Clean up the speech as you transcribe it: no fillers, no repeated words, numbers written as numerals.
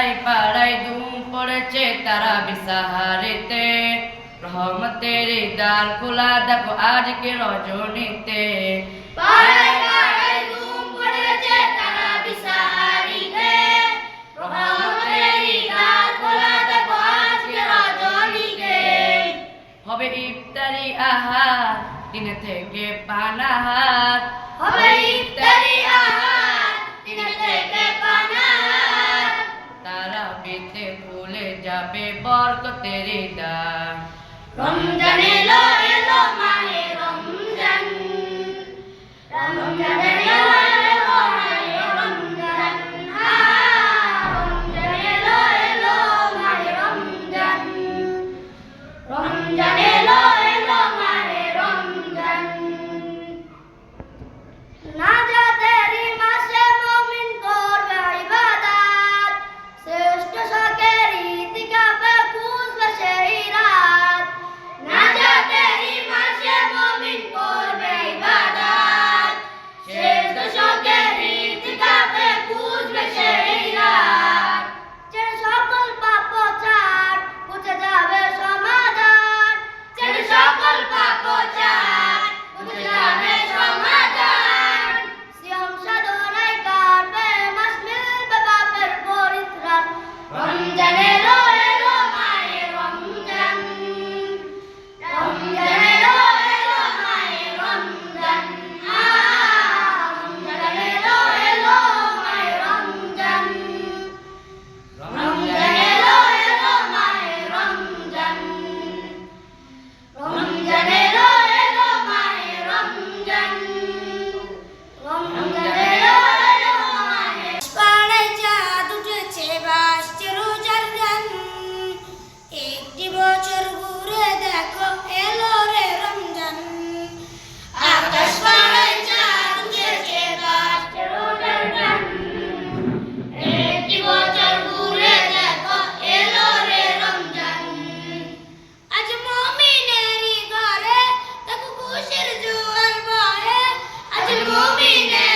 পাড়ায় পাড়ায় ধুম পড়েছে তারা বিসাহারিতে, রহমতের দ্বার খোলা দেখো আজকে রজনীতে। পাড়ায় পাড়ায় ধুম পড়েছে তারা বিসাহারিতে, রহমতের দ্বার খোলা দেখো আজকে রজনীতে। হবে ইফতারি আহার দিন থেকে পানাহার, হবে ইফতারি আহার দিন থেকে পানাহার। তারাবিতে খুলে যাবে বরকতের দ্বার। রমজান এলো এলো মাহে রমজান, রমজান এলো এলো মাহে রমজান, রমজান এলো এলো মাহে রমজান, রমজান এলো এলো মাহে রমজান। নাজাতেরই মাসে মুমিন করবে ইবাদত, শ্রেষ্ঠ শখের ইতিকাফে খুঁজবে সেই রাত। নাজাতেরই মাসে মুমিন করবে ইবাদত, শ্রেষ্ঠ শখের ইতিকাফে খুঁজবে সেই রাত। ছেড়ে সকল পাপ ছাড় মুছে যাবে সমাধান, ছেড়ে সকল পাপ ছাড় মুছে যাবে সমাধান। সিয়াম সাধনায় কাটবে মাস মিলবে পাপের পরিত্রাণ। রমজান এলো এলো মাহে রমজান, রমজান এলো এলো মাহে রমজান, রমজান এলো এলো মাহে রমজান, রমজান এলো এলো মাহে রমজান, রমজান এলো এলো মাহে রমজান, রমজান এলো এলো মাহে। পাড়ায় চাঁদ উঠেছে ভাসছে রোজার গান, একটি বছর ঘুরে দেখো এলো রে রমজান। আকাশ পাড়ায় চাঁদ উঠেছে ভাসছে রোজার গান, একটি বছর ঘুরে দেখো এলো রে রমজান। আজ মুমিনেরই ঘরে দেখো খুশির জোয়ার বহে, আজ মুমিনের